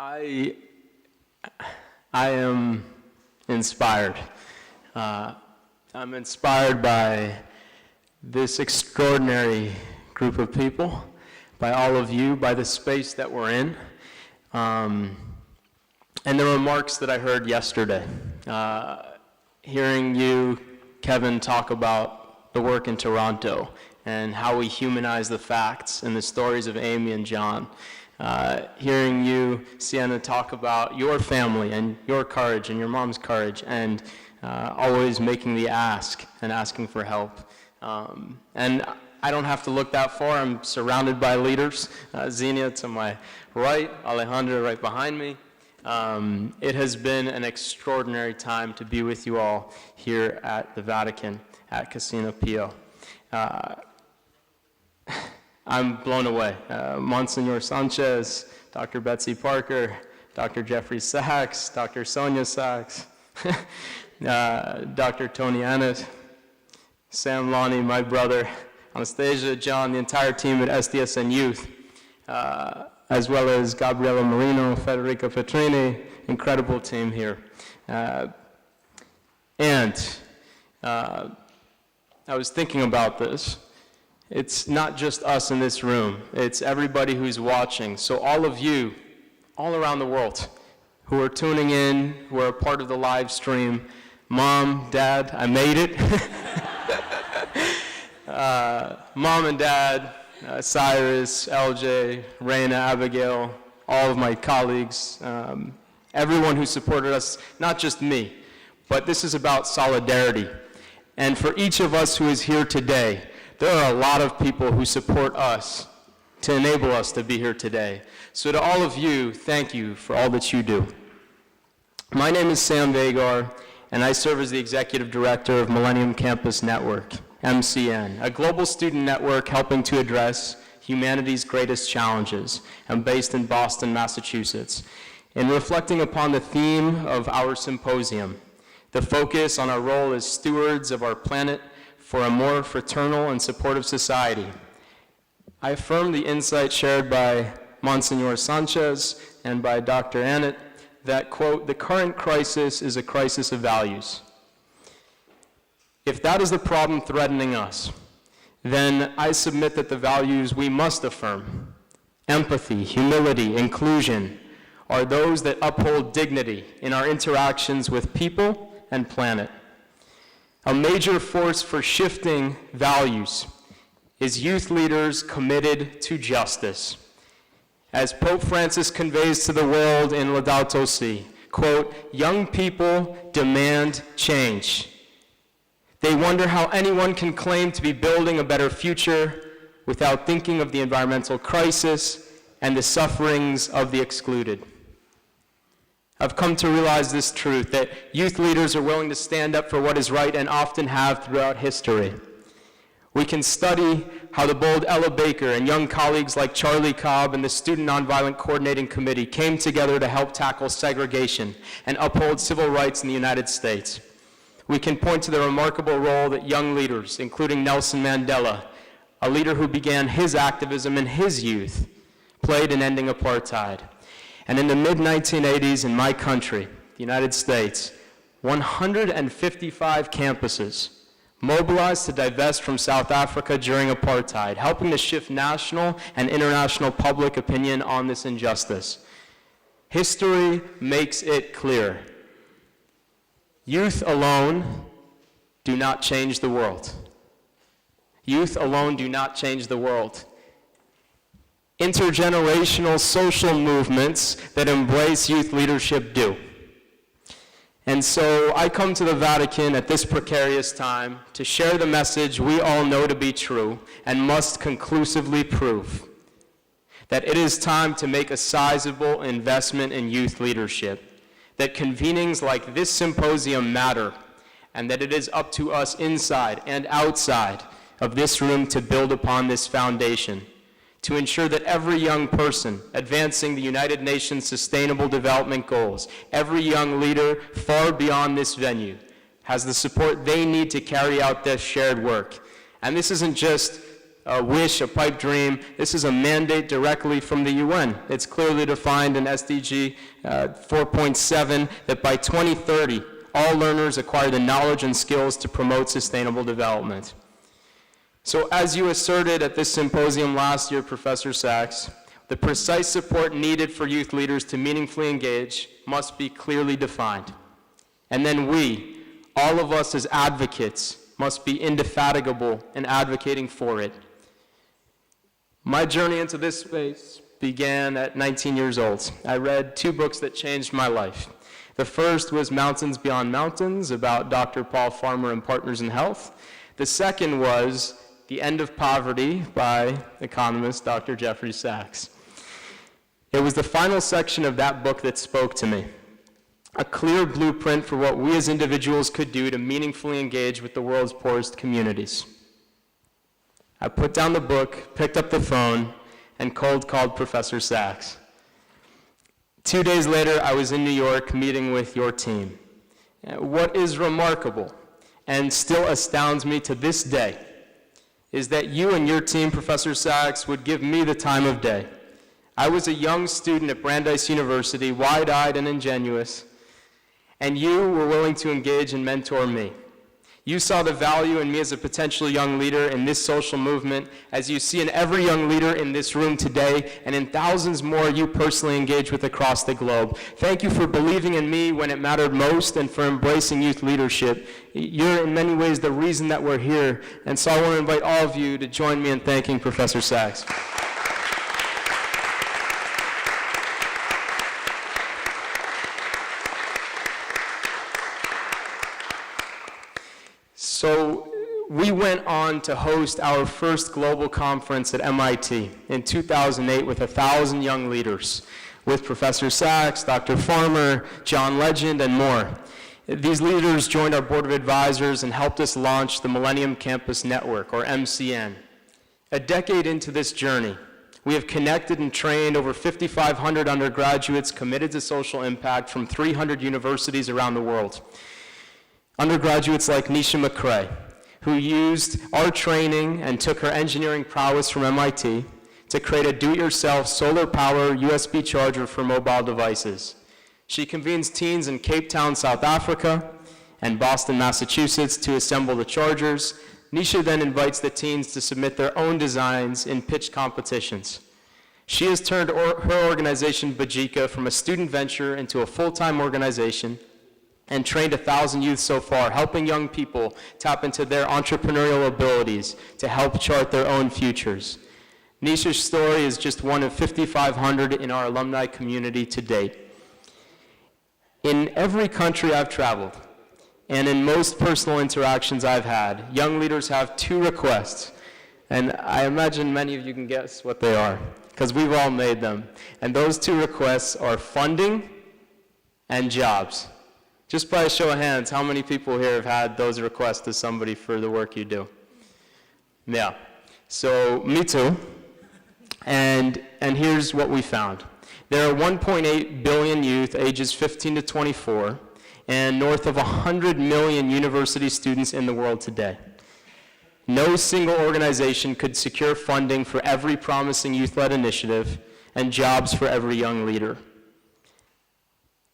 I am inspired. I'm inspired by this extraordinary group of people, by all of you, by the space that we're in, and the remarks that I heard yesterday. Hearing you, Kevin, talk about the work in Toronto and how we humanize the facts and the stories of Amy and John. Hearing you, Sienna, talk about your family and your courage and your mom's courage and always making the ask and asking for help. And I don't have to look that far. I'm surrounded by leaders. Xenia to my right, Alejandra right behind me. It has been an extraordinary time to be with you all here at the Vatican, at Casina Pio. I'm blown away. Monsignor Sanchez, Dr. Betsy Parker, Dr. Jeffrey Sachs, Dr. Sonia Sachs, Dr. Tony Annett, Sam Lonnie, my brother, Anastasia, John, the entire team at SDSN Youth, as well as Gabriela Marino, Federica Petrini, incredible team here. And I was thinking about this. It's not just us in this room, it's everybody who's watching. So all of you, all around the world, who are tuning in, who are a part of the live stream, Mom, Dad, I made it. Mom and Dad, Cyrus, LJ, Raina, Abigail, all of my colleagues, everyone who supported us, not just me, but this is about solidarity. And for each of us who is here today, there are a lot of people who support us to enable us to be here today. So to all of you, thank you for all that you do. My name is Sam Vaghar, and I serve as the Executive Director of Millennium Campus Network, MCN, a global student network helping to address humanity's greatest challenges. I'm based in Boston, Massachusetts. In reflecting upon the theme of our symposium, the focus on our role as stewards of our planet for a more fraternal and supportive society, I affirm the insight shared by Monsignor Sanchez and by Dr. Annett that, quote, the current crisis is a crisis of values. If that is the problem threatening us, then I submit that the values we must affirm, empathy, humility, inclusion, are those that uphold dignity in our interactions with people and planet. A major force for shifting values is youth leaders committed to justice. As Pope Francis conveys to the world in Laudato Si, quote, young people demand change. They wonder how anyone can claim to be building a better future without thinking of the environmental crisis and the sufferings of the excluded. I've come to realize this truth, that youth leaders are willing to stand up for what is right and often have throughout history. We can study how the bold Ella Baker and young colleagues like Charlie Cobb and the Student Nonviolent Coordinating Committee came together to help tackle segregation and uphold civil rights in the United States. We can point to the remarkable role that young leaders, including Nelson Mandela, a leader who began his activism in his youth, played in ending apartheid. And in the mid-1980s in my country, the United States, 155 campuses mobilized to divest from South Africa during apartheid, helping to shift national and international public opinion on this injustice. History makes it clear. Youth alone do not change the world. Youth alone do not change the world. Intergenerational social movements that embrace youth leadership do. And so I come to the Vatican at this precarious time to share the message we all know to be true and must conclusively prove, that it is time to make a sizable investment in youth leadership, that convenings like this symposium matter, and that it is up to us inside and outside of this room to build upon this foundation, to ensure that every young person advancing the United Nations Sustainable Development Goals, every young leader far beyond this venue, has the support they need to carry out this shared work. And this isn't just a wish, a pipe dream. This is a mandate directly from the UN. It's clearly defined in SDG 4.7 that by 2030, all learners acquire the knowledge and skills to promote sustainable development. So as you asserted at this symposium last year, Professor Sachs, the precise support needed for youth leaders to meaningfully engage must be clearly defined. And then we, all of us as advocates, must be indefatigable in advocating for it. My journey into this space began at 19 years old. I read 2 books that changed my life. The first was Mountains Beyond Mountains, about Dr. Paul Farmer and Partners in Health. The second was The End of Poverty by economist Dr. Jeffrey Sachs. It was the final section of that book that spoke to me. A clear blueprint for what we as individuals could do to meaningfully engage with the world's poorest communities. I put down the book, picked up the phone, and cold called Professor Sachs. 2 days later, I was in New York meeting with your team. What is remarkable, and still astounds me to this day, is that you and your team, Professor Sachs, would give me the time of day. I was a young student at Brandeis University, wide-eyed and ingenuous, and you were willing to engage and mentor me. You saw the value in me as a potential young leader in this social movement, as you see in every young leader in this room today, and in thousands more you personally engage with across the globe. Thank you for believing in me when it mattered most and for embracing youth leadership. You're in many ways the reason that we're here, and so I want to invite all of you to join me in thanking Professor Sachs. So we went on to host our first global conference at MIT in 2008 with 1,000 young leaders, with Professor Sachs, Dr. Farmer, John Legend, and more. These leaders joined our board of advisors and helped us launch the Millennium Campus Network, or MCN. A decade into this journey, we have connected and trained over 5,500 undergraduates committed to social impact from 300 universities around the world. Undergraduates like Nisha McCrae, who used our training and took her engineering prowess from MIT to create a do-it-yourself solar power USB charger for mobile devices. She convenes teens in Cape Town, South Africa, and Boston, Massachusetts to assemble the chargers. Nisha then invites the teens to submit their own designs in pitch competitions. She has turned her organization, Bajika, from a student venture into a full-time organization, and trained 1,000 youth so far, helping young people tap into their entrepreneurial abilities to help chart their own futures. Nisha's story is just one of 5,500 in our alumni community to date. In every country I've traveled, and in most personal interactions I've had, young leaders have 2 requests, and I imagine many of you can guess what they are, because we've all made them. And those 2 requests are funding and jobs. Just by a show of hands, how many people here have had those requests to somebody for the work you do? Yeah, so me too. And here's what we found. There are 1.8 billion youth ages 15 to 24, and north of 100 million university students in the world today. No single organization could secure funding for every promising youth-led initiative and jobs for every young leader.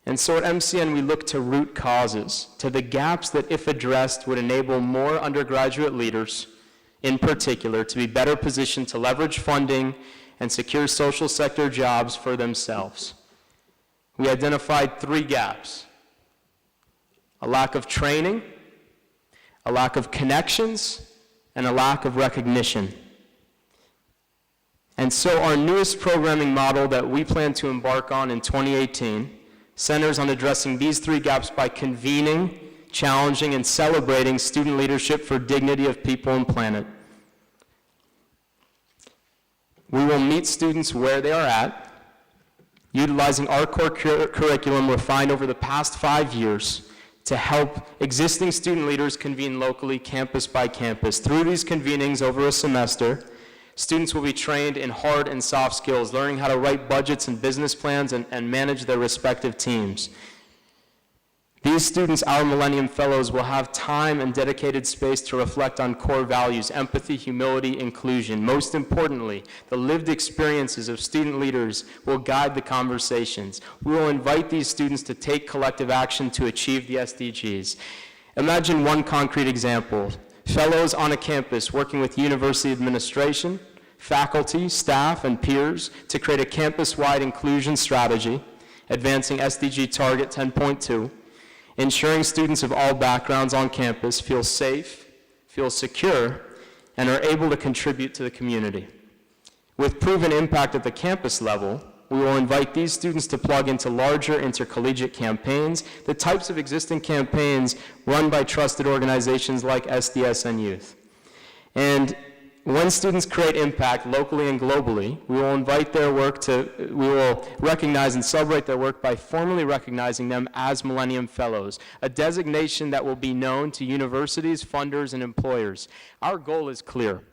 And so at MCN, we look to root causes, to the gaps that, if addressed, would enable more undergraduate leaders, in particular, to be better positioned to leverage funding and secure social sector jobs for themselves. We identified 3 gaps: a lack of training, a lack of connections, and a lack of recognition. And so our newest programming model that we plan to embark on in 2018 centers on addressing these 3 gaps by convening, challenging, and celebrating student leadership for dignity of people and planet. We will meet students where they are at, utilizing our core curriculum refined over the past 5 years to help existing student leaders convene locally, campus by campus. Through these convenings over a semester, students will be trained in hard and soft skills, learning how to write budgets and business plans and manage their respective teams. These students, our Millennium Fellows, will have time and dedicated space to reflect on core values: empathy, humility, inclusion. Most importantly, the lived experiences of student leaders will guide the conversations. We will invite these students to take collective action to achieve the SDGs. Imagine one concrete example: fellows on a campus working with university administration, faculty, staff, and peers to create a campus-wide inclusion strategy, advancing SDG Target 10.2, ensuring students of all backgrounds on campus feel safe, feel secure, and are able to contribute to the community. With proven impact at the campus level, we will invite these students to plug into larger intercollegiate campaigns, the types of existing campaigns run by trusted organizations like SDS and Youth. And when students create impact locally and globally, we will recognize and celebrate their work by formally recognizing them as Millennium Fellows, a designation that will be known to universities, funders, and employers. Our goal is clear: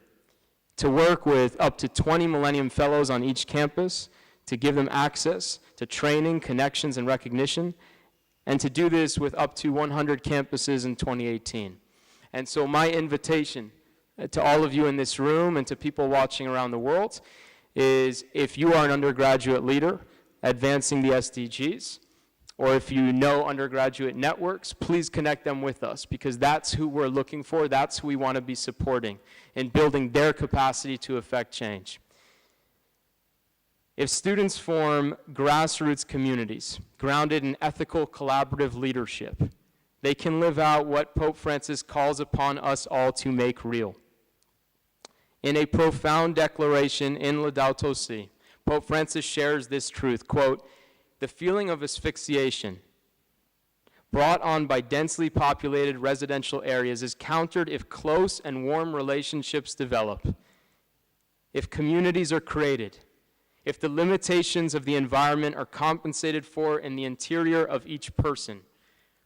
to work with up to 20 Millennium Fellows on each campus, to give them access to training, connections, and recognition, and to do this with up to 100 campuses in 2018. And so my invitation to all of you in this room and to people watching around the world is, if you are an undergraduate leader advancing the SDGs, or if you know undergraduate networks, please connect them with us, because that's who we're looking for, that's who we want to be supporting in building their capacity to affect change. If students form grassroots communities grounded in ethical, collaborative leadership, they can live out what Pope Francis calls upon us all to make real. In a profound declaration in Laudato Si', Pope Francis shares this truth, quote, "The feeling of asphyxiation brought on by densely populated residential areas is countered if close and warm relationships develop, if communities are created, if the limitations of the environment are compensated for in the interior of each person,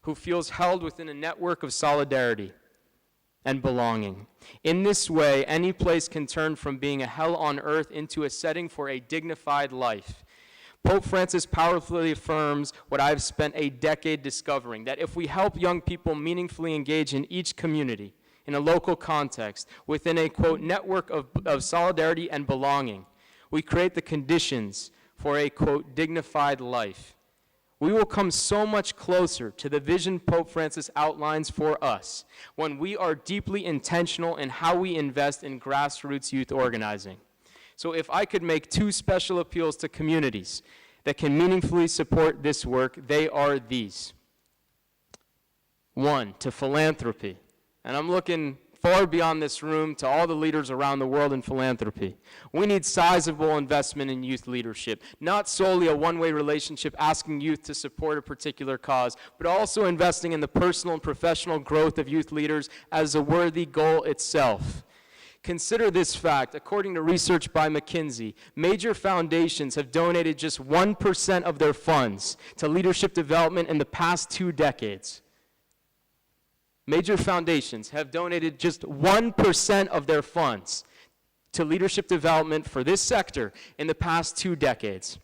who feels held within a network of solidarity and belonging. In this way, any place can turn from being a hell on earth into a setting for a dignified life." Pope Francis powerfully affirms what I've spent a decade discovering, that if we help young people meaningfully engage in each community, in a local context, within a, quote, network of solidarity and belonging, we create the conditions for a, quote, dignified life. We will come so much closer to the vision Pope Francis outlines for us when we are deeply intentional in how we invest in grassroots youth organizing. So if I could make two special appeals to communities that can meaningfully support this work, they are these. One, to philanthropy. And I'm looking far beyond this room to all the leaders around the world in philanthropy. We need sizable investment in youth leadership, not solely a one-way relationship asking youth to support a particular cause, but also investing in the personal and professional growth of youth leaders as a worthy goal itself. Consider this fact: according to research by McKinsey, major foundations have donated just 1% of their funds to leadership development in the past 2 decades. Major foundations have donated just 1% of their funds to leadership development for this sector in the past 2 decades.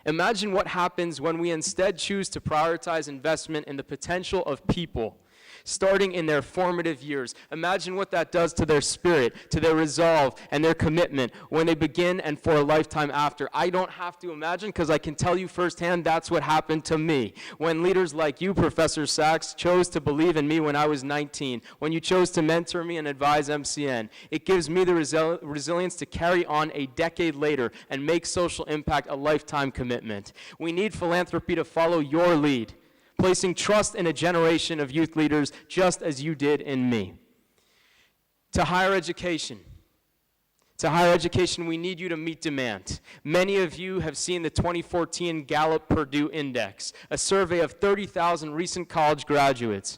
Imagine what happens when we instead choose to prioritize investment in the potential of people, starting in their formative years. Imagine what that does to their spirit, to their resolve, and their commitment when they begin and for a lifetime after. I don't have to imagine, because I can tell you firsthand that's what happened to me. When leaders like you, Professor Sachs, chose to believe in me when I was 19, when you chose to mentor me and advise MCN, it gives me the resilience to carry on a decade later and make social impact a lifetime commitment. We need philanthropy to follow your lead, placing trust in a generation of youth leaders just as you did in me. To higher education. To higher education, we need you to meet demand. Many of you have seen the 2014 Gallup-Purdue Index, a survey of 30,000 recent college graduates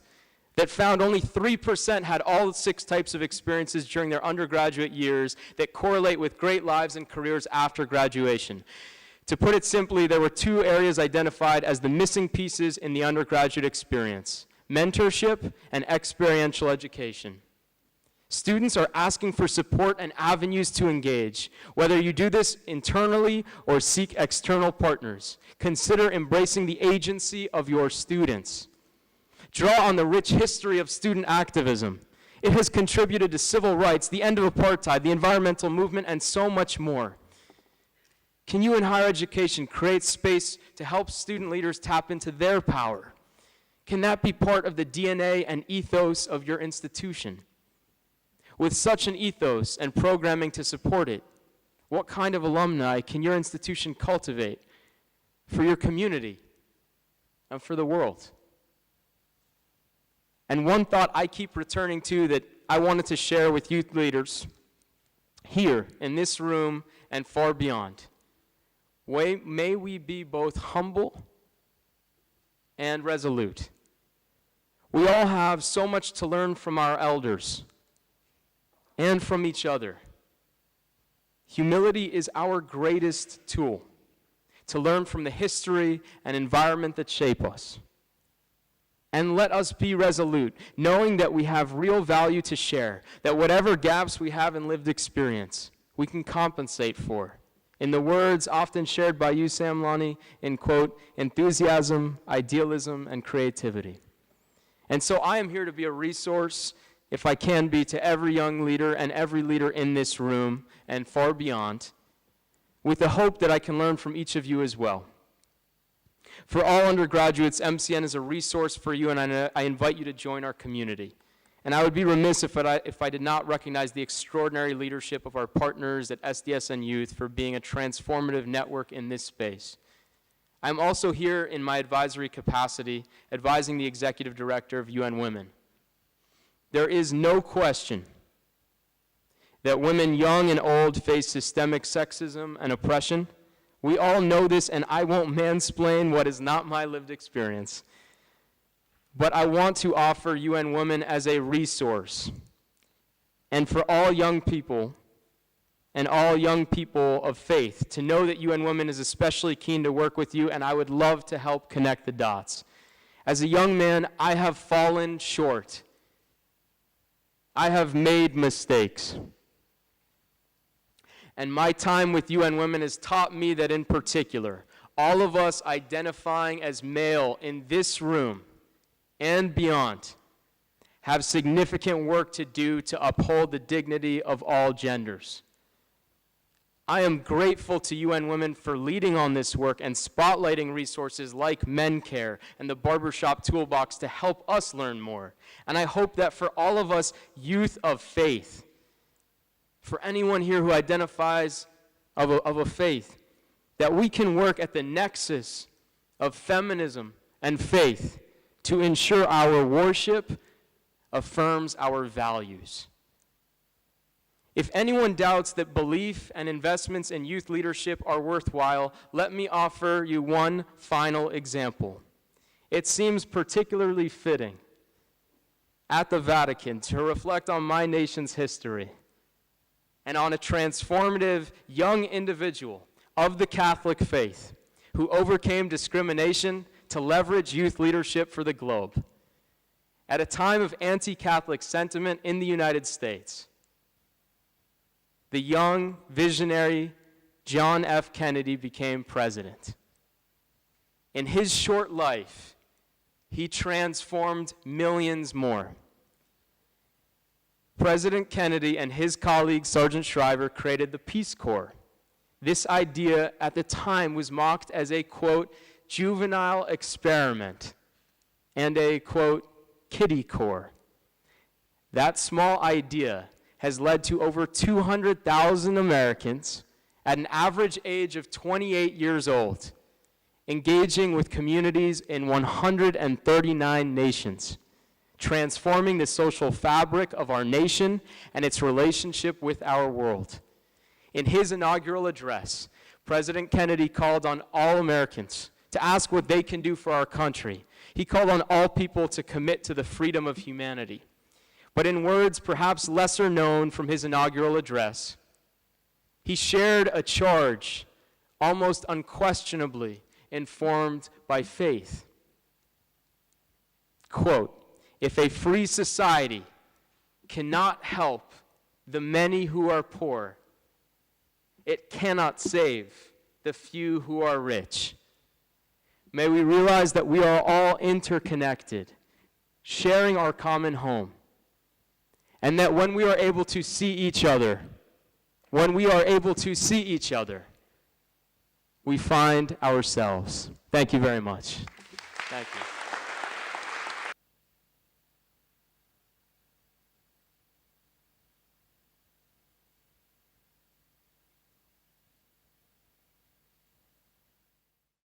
that found only 3% had all 6 types of experiences during their undergraduate years that correlate with great lives and careers after graduation. To put it simply, there were 2 areas identified as the missing pieces in the undergraduate experience: mentorship and experiential education. Students are asking for support and avenues to engage. Whether you do this internally or seek external partners, consider embracing the agency of your students. Draw on the rich history of student activism. It has contributed to civil rights, the end of apartheid, the environmental movement, and so much more. Can you in higher education create space to help student leaders tap into their power? Can that be part of the DNA and ethos of your institution? With such an ethos and programming to support it, what kind of alumni can your institution cultivate for your community and for the world? And one thought I keep returning to that I wanted to share with youth leaders here in this room and far beyond. May we be both humble and resolute. We all have so much to learn from our elders and from each other. Humility is our greatest tool to learn from the history and environment that shape us. And let us be resolute, knowing that we have real value to share, that whatever gaps we have in lived experience, we can compensate for. In the words often shared by you, Sam Lonnie, in quote, enthusiasm, idealism, and creativity. And so I am here to be a resource, if I can be, to every young leader and every leader in this room and far beyond, with the hope that I can learn from each of you as well. For all undergraduates, MCN is a resource for you, and I invite you to join our community. And I would be remiss if I did not recognize the extraordinary leadership of our partners at SDSN Youth for being a transformative network in this space. I'm also here in my advisory capacity, advising the executive director of UN Women. There is no question that women young and old face systemic sexism and oppression. We all know this, and I won't mansplain what is not my lived experience. But I want to offer UN Women as a resource. And for all young people, and all young people of faith, to know that UN Women is especially keen to work with you, and I would love to help connect the dots. As a young man, I have fallen short. I have made mistakes. And my time with UN Women has taught me that in particular, all of us identifying as male in this room and beyond have significant work to do to uphold the dignity of all genders. I am grateful to UN Women for leading on this work and spotlighting resources like MenCare and the Barbershop Toolbox to help us learn more. And I hope that for all of us youth of faith, for anyone here who identifies of a faith, that we can work at the nexus of feminism and faith to ensure our worship affirms our values. If anyone doubts that belief and investments in youth leadership are worthwhile, let me offer you one final example. It seems particularly fitting at the Vatican to reflect on my nation's history and on a transformative young individual of the Catholic faith who overcame discrimination to leverage youth leadership for the globe. At a time of anti-Catholic sentiment in the United States, the young, visionary John F. Kennedy became president. In his short life, he transformed millions more. President Kennedy and his colleague, Sergeant Shriver, created the Peace Corps. This idea at the time was mocked as a, quote, juvenile experiment and a, quote, kiddie corps. That small idea has led to over 200,000 Americans at an average age of 28 years old, engaging with communities in 139 nations, transforming the social fabric of our nation and its relationship with our world. In his inaugural address, President Kennedy called on all Americans to ask what they can do for our country. He called on all people to commit to the freedom of humanity. But in words perhaps lesser known from his inaugural address, he shared a charge almost unquestionably informed by faith. Quote, if a free society cannot help the many who are poor. It cannot save the few who are rich. May we realize that we are all interconnected, sharing our common home, and that when we are able to see each other, we find ourselves. Thank you very much. Thank you.